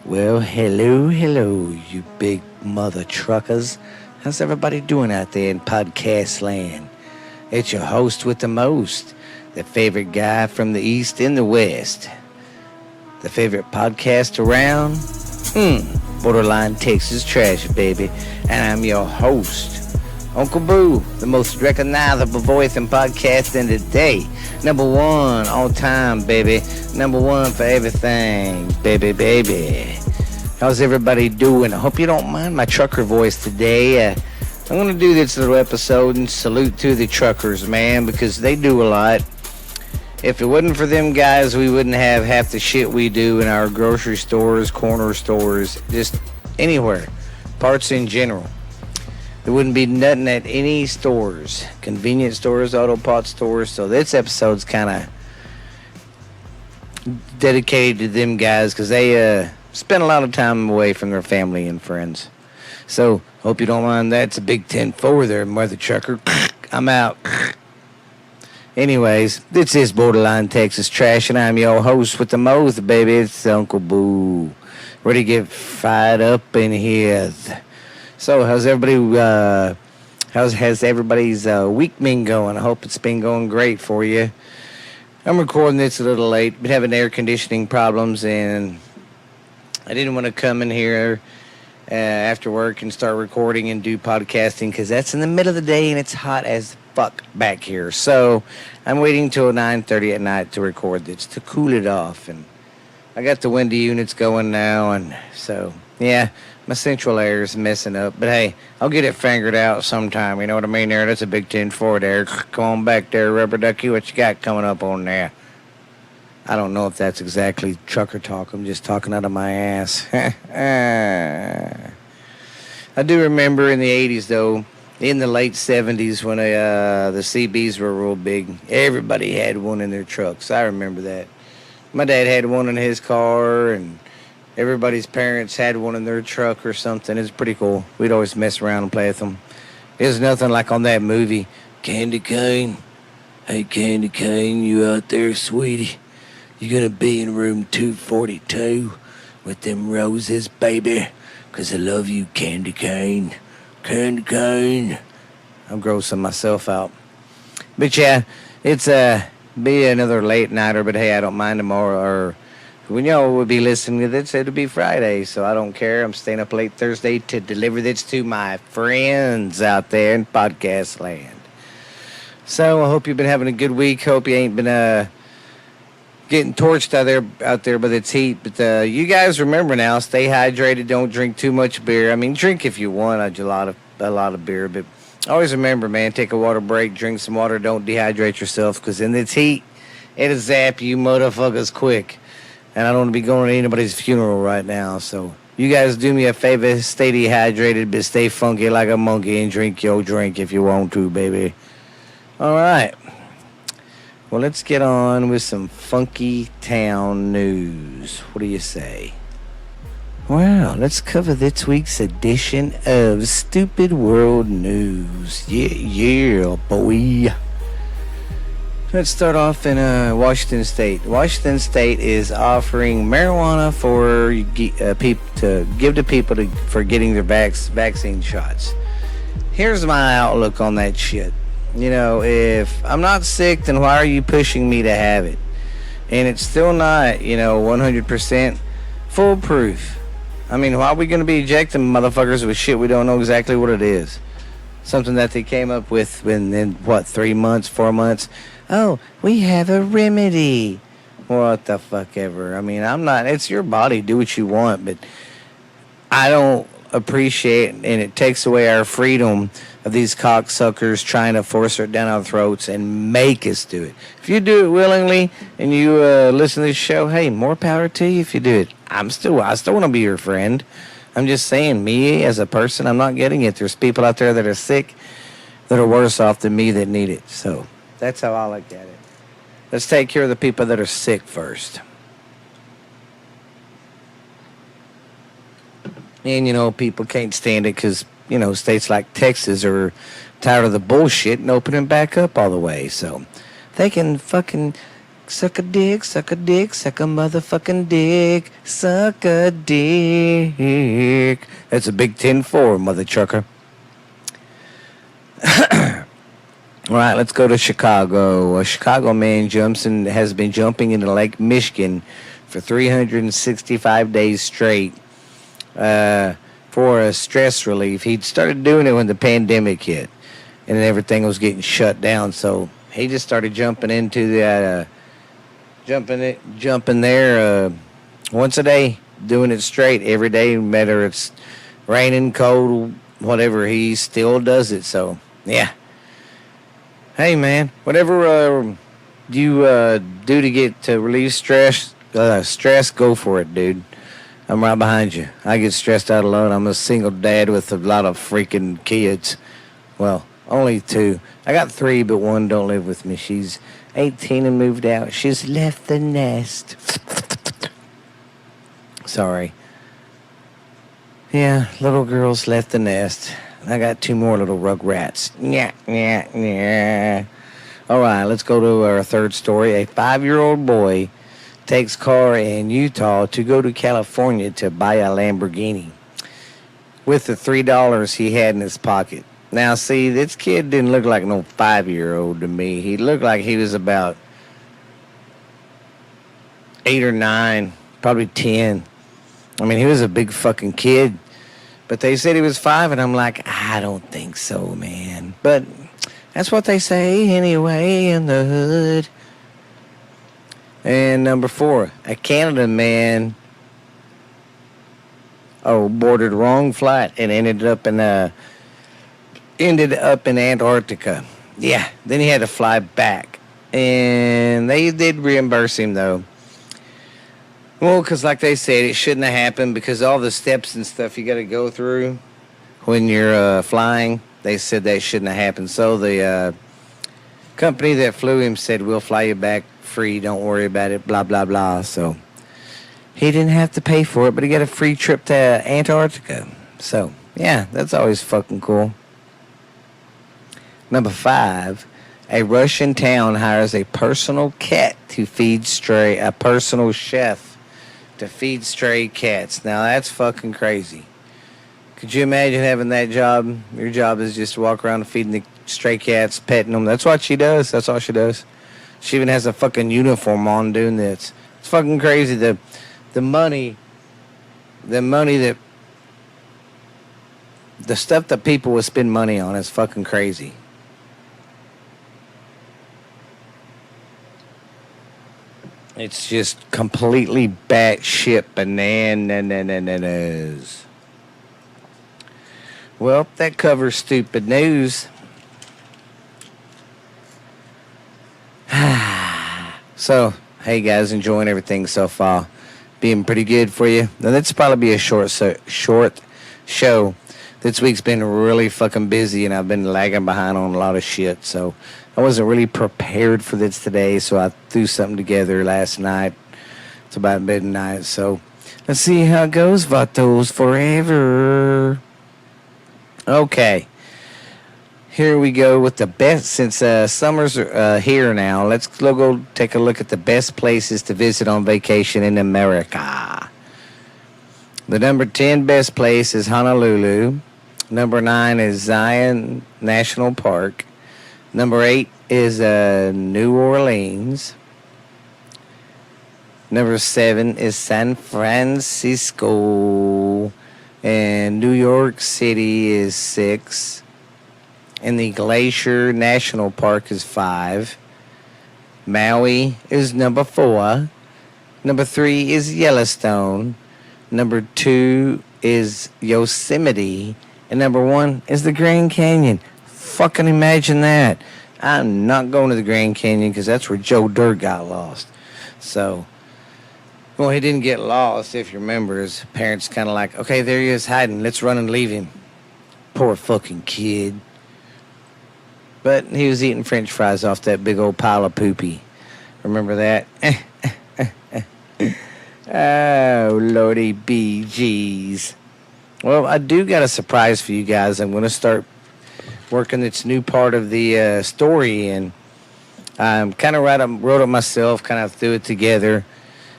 Well, hello, you big mother truckers. How's everybody doing out there in podcast land? It's your host with the most, the favorite guy from the east and the west, the favorite podcast around. Borderline Texas Trash, baby. And I'm your host, Uncle Boo, the most recognizable voice in podcasting today. Number one all time, baby. Number one for everything, baby. How's everybody doing? I hope you don't mind my trucker voice today. I'm going to do this little episode and salute to the truckers, man, because they do a lot. If it wasn't for them guys, we wouldn't have half the shit we do in our grocery stores, corner stores, just anywhere. Parts in general. There wouldn't be nothing at any stores, convenience stores, auto parts stores. So this episode's kind of dedicated to them guys because they spend a lot of time away from their family and friends. So hope you don't mind that. It's a big 10-4 there, mother trucker. I'm out. Anyways, this is Borderline Texas Trash, and I'm your host with the most, baby. It's Uncle Boo. Ready to get fired up in here. So, how's everybody? Has everybody's week been going? I hope it's been going great for you. I'm recording this a little late. Been having air conditioning problems, and I didn't want to come in here after work and start recording and do podcasting because that's in the middle of the day and it's hot as fuck back here. So I'm waiting till 9:30 at night to record this to cool it off, and I got the window units going now, and so yeah, my central air is messing up. But hey, I'll get it fingered out sometime. You know what I mean? There, that's a big 10-4 there. Come on back there, rubber ducky. What you got coming up on there? I don't know if that's exactly trucker talk. I'm just talking out of my ass. I do remember in the 80s, though, in the late 70s when the CBs were real big, everybody had one in their trucks. I remember that. My dad had one in his car, and everybody's parents had one in their truck or something. It's pretty cool. We'd always mess around and play with them. There's nothing like on that movie, Candy Cane. Hey, Candy Cane, you out there, sweetie? You're going to be in room 242 with them roses, baby, 'cause I love you, Candy Cane. Candy Cane. I'm grossing myself out. But yeah, it's be another late nighter, but hey, I don't mind tomorrow, or when y'all would be listening to this, it'll be Friday, so I don't care. I'm staying up late Thursday to deliver this to my friends out there in podcast land. So I hope you've been having a good week. Hope you ain't been getting torched out there by this heat. But you guys remember now, stay hydrated. Don't drink too much beer. I mean, drink if you want a lot of beer, but always remember, man, take a water break, drink some water. Don't dehydrate yourself, because in this heat, it'll zap you motherfuckers quick. And I don't want to be going to anybody's funeral right now. So you guys do me a favor, stay dehydrated, but stay funky like a monkey and drink your drink if you want to, baby. All right. Well, let's get on with some funky town news. What do you say? Well, let's cover this week's edition of Stupid World News. Yeah, boy. Let's start off in Washington State. Washington State is offering marijuana for people to give to people for getting their vaccine shots. Here's my outlook on that shit. You know, if I'm not sick, then why are you pushing me to have it? And it's still not, 100% foolproof. I mean, why are we going to be injecting motherfuckers with shit we don't know exactly what it is? Something that they came up with in 3 months, 4 months? Oh, we have a remedy. What the fuck ever. I mean, it's your body. Do what you want, but I don't appreciate, and it takes away our freedom of these cocksuckers trying to force it down our throats and make us do it. If you do it willingly and you listen to this show, hey, more power to you if you do it. I still want to be your friend. I'm just saying, me as a person, I'm not getting it. There's people out there that are sick that are worse off than me that need it. So that's how I look at it. Let's take care of the people that are sick first. And, people can't stand it because, states like Texas are tired of the bullshit and opening back up all the way. So they can fucking Suck a dick, suck a dick, suck a motherfucking dick, suck a dick. That's a Big 10-4, mother trucker. All right, let's go to Chicago. A Chicago man has been jumping into Lake Michigan for 365 days straight for a stress relief. He'd started doing it when the pandemic hit and everything was getting shut down. So he just started jumping into that, jumping there once a day, doing it straight every day, no matter it's raining, cold, whatever. He still does it. So yeah. Hey man, whatever you do to relieve stress, go for it, dude. I'm right behind you. I get stressed out alone. I'm a single dad with a lot of freaking kids. Well, only 2. I got 3, but 1 don't live with me. She's 18 and moved out. She's left the nest. Sorry. Yeah, little girl's left the nest. I got 2 more little rugrats. Yeah. All right, let's go to our third story. A 5-year-old boy takes car in Utah to go to California to buy a Lamborghini with the $3 he had in his pocket. Now, see, this kid didn't look like no 5-year-old to me. He looked like he was about 8 or 9, probably 10. I mean, he was a big fucking kid. But they said he was 5, and I'm like, I don't think so, man. But that's what they say anyway in the hood. And number 4, a Canada man boarded the wrong flight and ended up in Antarctica. Yeah, then he had to fly back. And they did reimburse him, though. Well, because like they said, it shouldn't have happened because all the steps and stuff you got to go through when you're flying, they said that shouldn't have happened. So the company that flew him said, we'll fly you back free. Don't worry about it, blah, blah, blah. So he didn't have to pay for it, but he got a free trip to Antarctica. So, yeah, that's always fucking cool. Number 5. A Russian town hires a personal cat to feed a personal chef to feed stray cats. Now that's fucking crazy. Could you imagine having that job? Your job is just to walk around feeding the stray cats, petting them. That's what she does. That's all she does. She even has a fucking uniform on doing this. It's fucking crazy. The money that the stuff that people will spend money on is fucking crazy. It's just completely batshit bananas. Well, that covers stupid news. So, hey guys, enjoying everything so far. Being pretty good for you. Now, that's probably be a short show. This week's been really fucking busy, and I've been lagging behind on a lot of shit, so I wasn't really prepared for this today, so I threw something together last night. It's about midnight, so let's see how it goes. Vatos forever. Okay. Here we go with the best, since summer's here now, let's go take a look at the best places to visit on vacation in America. The number 10 best place is Honolulu. Number 9 is Zion National Park. Number 8 is New Orleans. Number 7 is San Francisco. And New York City is 6. And the Glacier National Park is 5. Maui is number 4. Number 3 is Yellowstone. Number 2 is Yosemite. And number 1 is the Grand Canyon. Fucking imagine that. I'm not going to the Grand Canyon because that's where Joe Dirt got lost. So, well, he didn't get lost, if you remember. His parents kind of like, okay, there he is hiding. Let's run and leave him. Poor fucking kid. But he was eating french fries off that big old pile of poopy. Remember that? Oh, Lordy bee geez. Well, I do got a surprise for you guys. I'm going to start working this new part of the story in. Kind of wrote it myself, kind of threw it together.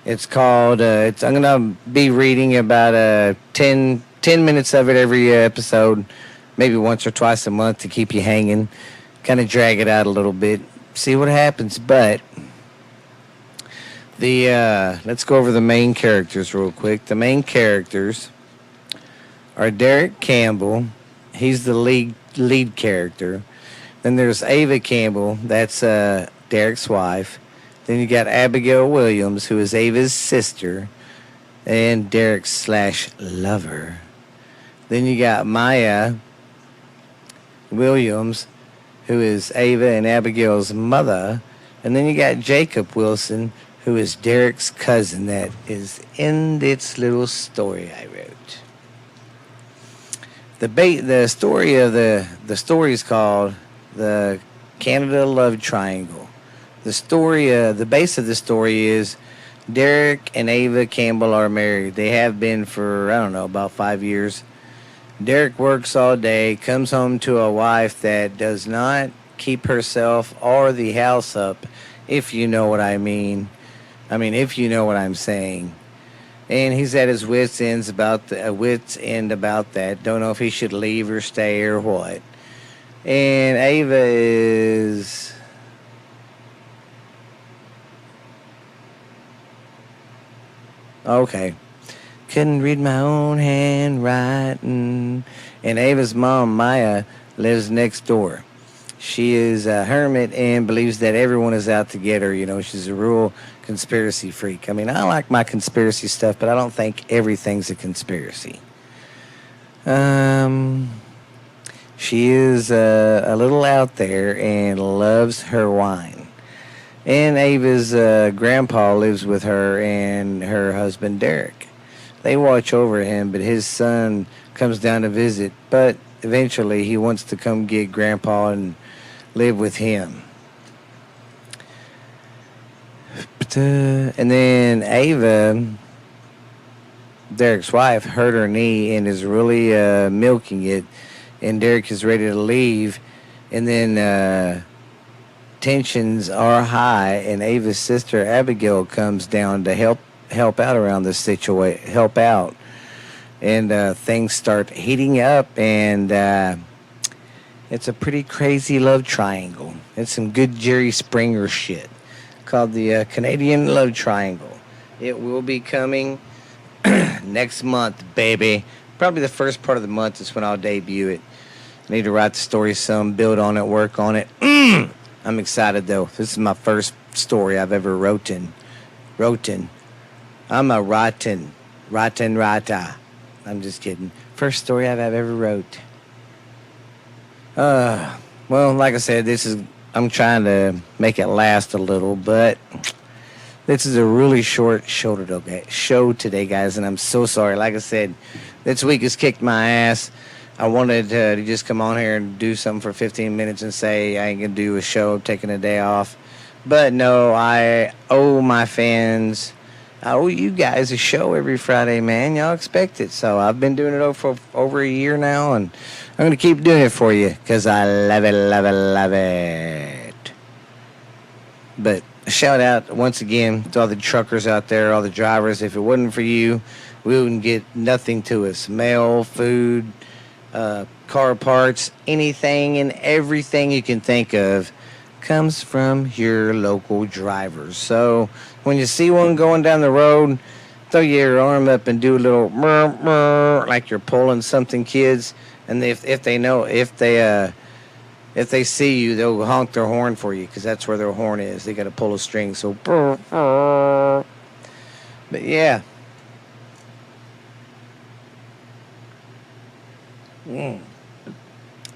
It's called. I'm gonna be reading about 10 minutes of it every episode, maybe once or twice a month to keep you hanging. Kind of drag it out a little bit, see what happens. But the let's go over the main characters real quick. The main characters are Derek Campbell. He's the lead character. Then there's Ava Campbell. That's Derek's wife. Then you got Abigail Williams, who is Ava's sister and Derek's slash lover. Then you got Maya Williams, who is Ava and Abigail's mother. And then you got Jacob Wilson, who is Derek's cousin. That is in this little story I wrote. The story of the story is called the Canada Love Triangle. The base of the story is Derek and Ava Campbell are married. They have been for, I don't know, about 5 years. Derek works all day, comes home to a wife that does not keep herself or the house up, if you know what I mean. I mean, if you know what I'm saying. And he's at his wits' end about that. Don't know if he should leave or stay or what. And Ava is okay. Couldn't read my own handwriting. And Ava's mom, Maya, lives next door. She is a hermit and believes that everyone is out to get her. You know, she's a real conspiracy freak. I mean, I like my conspiracy stuff, but I don't think everything's a conspiracy. She is a little out there and loves her wine. And Ava's grandpa lives with her and her husband, Derek. They watch over him, but his son comes down to visit. But eventually he wants to come get grandpa and live with him. And then Ava, Derek's wife, hurt her knee and is really milking it. And Derek is ready to leave. And then tensions are high. And Ava's sister, Abigail, comes down to help out around this situation. Help out. And things start heating up. And it's a pretty crazy love triangle. It's some good Jerry Springer shit called the Canadian Love Triangle. It will be coming next month, baby. Probably the first part of the month is when I'll debut it. I need to write the story some, build on it, work on it. I'm excited, though. This is my first story I've ever written. I'm a rotten writer. I'm just kidding. First story I've ever wrote. Well, like I said, I'm trying to make it last a little, but this is a really short show today, guys, and I'm so sorry. Like I said, this week has kicked my ass. I wanted to just come on here and do something for 15 minutes and say I ain't going to do a show, taking a day off. But no, I owe my fans, I owe you guys a show every Friday, man. Y'all expect it. So I've been doing it for over a year now, and I'm going to keep doing it for you because I love it, love it, love it. But a shout out once again to all the truckers out there, all the drivers. If it wasn't for you, we wouldn't get nothing to us. Mail, food, car parts, anything and everything you can think of comes from your local drivers. So when you see one going down the road, throw your arm up and do a little murr, murr, like you're pulling something, kids. And if they see you, they'll honk their horn for you because that's where their horn is. They got to pull a string. So, but yeah.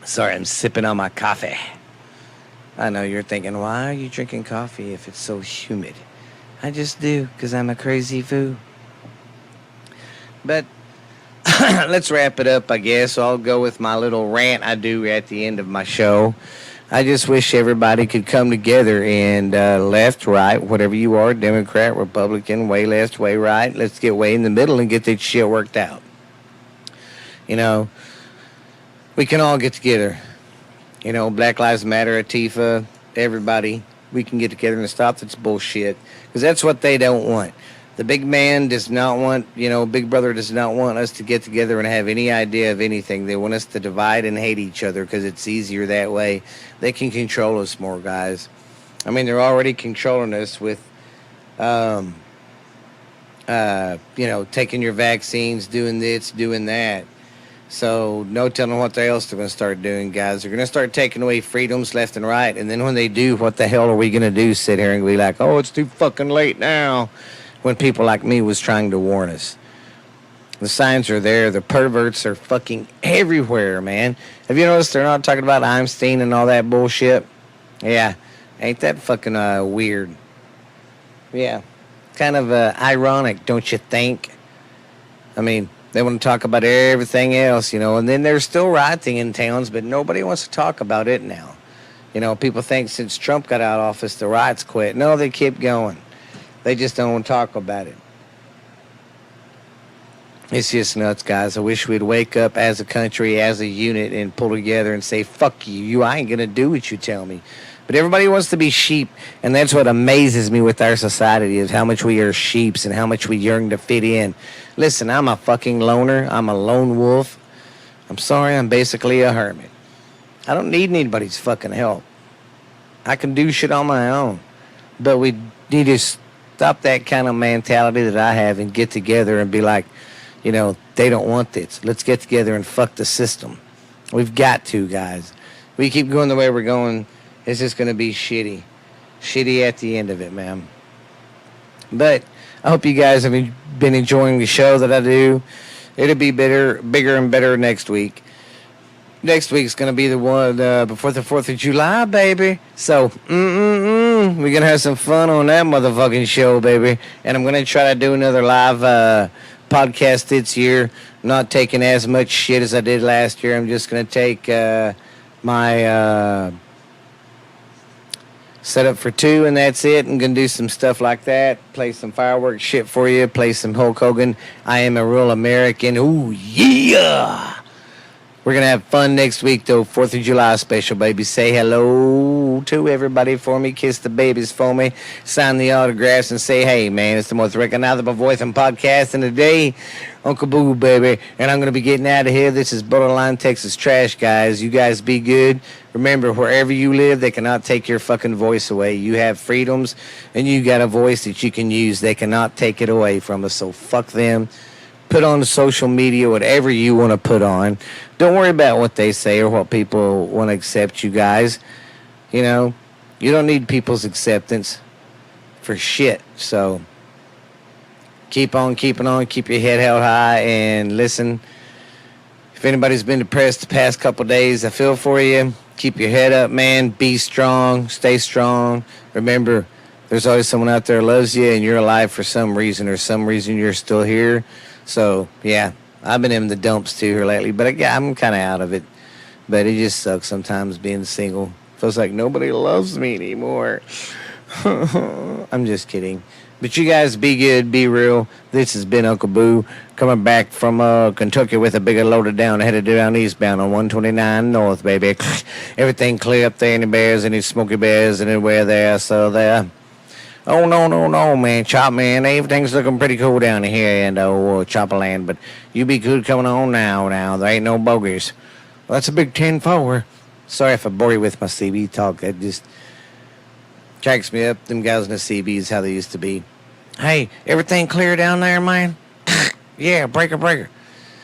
Sorry, I'm sipping on my coffee. I know you're thinking, why are you drinking coffee if it's so humid? I just do because I'm a crazy foo. But let's wrap it up, I guess. I'll go with my little rant I do at the end of my show. I just wish everybody could come together and left, right, whatever you are, Democrat, Republican, way left, way right. Let's get way in the middle and get that shit worked out. You know, we can all get together. You know, Black Lives Matter, Antifa, everybody. we can get together and stop this bullshit. Because that's what they don't want. The big man does not want, Big Brother does not want us to get together and have any idea of anything. They want us to divide and hate each other because it's easier that way. They can control us more, guys. I mean, they're already controlling us with, taking your vaccines, doing this, doing that. So no telling what else they're going to start doing, guys. They're going to start taking away freedoms left and right. And then when they do, what the hell are we going to do? Sit here and be like, oh, it's too fucking late now. When people like me was trying to warn us. The signs are there. The perverts are fucking everywhere, man. Have you noticed they're not talking about Einstein and all that bullshit? Yeah. Ain't that fucking weird? Yeah. Kind of ironic, don't you think? I mean, they want to talk about everything else, and then there's still rioting in towns, but nobody wants to talk about it now. People think since Trump got out of office, the riots quit. No, they keep going. They just don't want to talk about it. It's just nuts, guys. I wish we'd wake up as a country, as a unit, and pull together and say, fuck you. I ain't going to do what you tell me. But everybody wants to be sheep, and that's what amazes me with our society is how much we are sheeps and how much we yearn to fit in. Listen, I'm a fucking loner. I'm a lone wolf. I'm sorry, I'm basically a hermit. I don't need anybody's fucking help. I can do shit on my own. But we need to stop that kind of mentality that I have and get together and be like, they don't want this. Let's get together and fuck the system. We've got to, guys. We keep going the way we're going, it's just going to be shitty. Shitty at the end of it, man. But I hope you guys have been enjoying the show that I do. It'll be bigger and better next week. Next week's going to be the one before the 4th of July, baby. So, we're going to have some fun on that motherfucking show, baby. And I'm going to try to do another live podcast this year. I'm not taking as much shit as I did last year. I'm just going to take my setup for 2, and that's it. I'm going to do some stuff like that. Play some fireworks shit for you. Play some Hulk Hogan. I am a real American. Ooh, yeah! We're going to have fun next week, though. 4th of July special, baby. Say hello to everybody for me. Kiss the babies for me. Sign the autographs and say, hey, man, it's the most recognizable voice and podcast in the day. Uncle Boo, baby. And I'm going to be getting out of here. This is Borderline Texas Trash, guys. You guys be good. Remember, wherever you live, they cannot take your fucking voice away. You have freedoms, and you got a voice that you can use. They cannot take it away from us, so fuck them. Put on the social media whatever you want to put on. Don't worry about what they say or what people want to accept you guys. You don't need people's acceptance for shit. So keep on keeping on. Keep your head held high and listen. If anybody's been depressed the past couple days, I feel for you. Keep your head up, man. Be strong. Stay strong. Remember, there's always someone out there who loves you and you're alive for some reason or some reason you're still here. So, yeah, I've been in the dumps too here lately, but I'm kind of out of it. But it just sucks sometimes being single. Feels like nobody loves me anymore. I'm just kidding. But you guys be good, be real. This has been Uncle Boo coming back from Kentucky with a bigger loaded down, headed down eastbound on 129 North, baby. Everything clear up there, any bears, any smoky bears, anywhere there, so there. Oh, no, man. Chop, man. Everything's looking pretty cool down here in Chopper Land. But you be good coming on now. There ain't no bogeys. Well, that's a big 10-4. Sorry if I bore you with my CB talk. It just cracks me up. Them guys in the CB is how they used to be. Hey, everything clear down there, man? Yeah, breaker.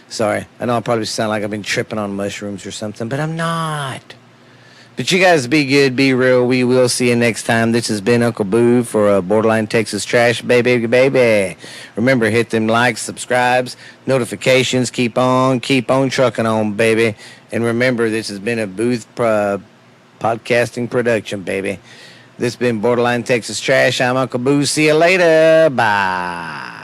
Sorry. I know I probably sound like I've been tripping on mushrooms or something, but I'm not. But you guys be good, be real. We will see you next time. This has been Uncle Boo for Borderline Texas Trash, baby. Remember, hit them likes, subscribes, notifications. Keep on trucking on, baby. And remember, this has been a Booth podcasting production, baby. This has been Borderline Texas Trash. I'm Uncle Boo. See you later. Bye.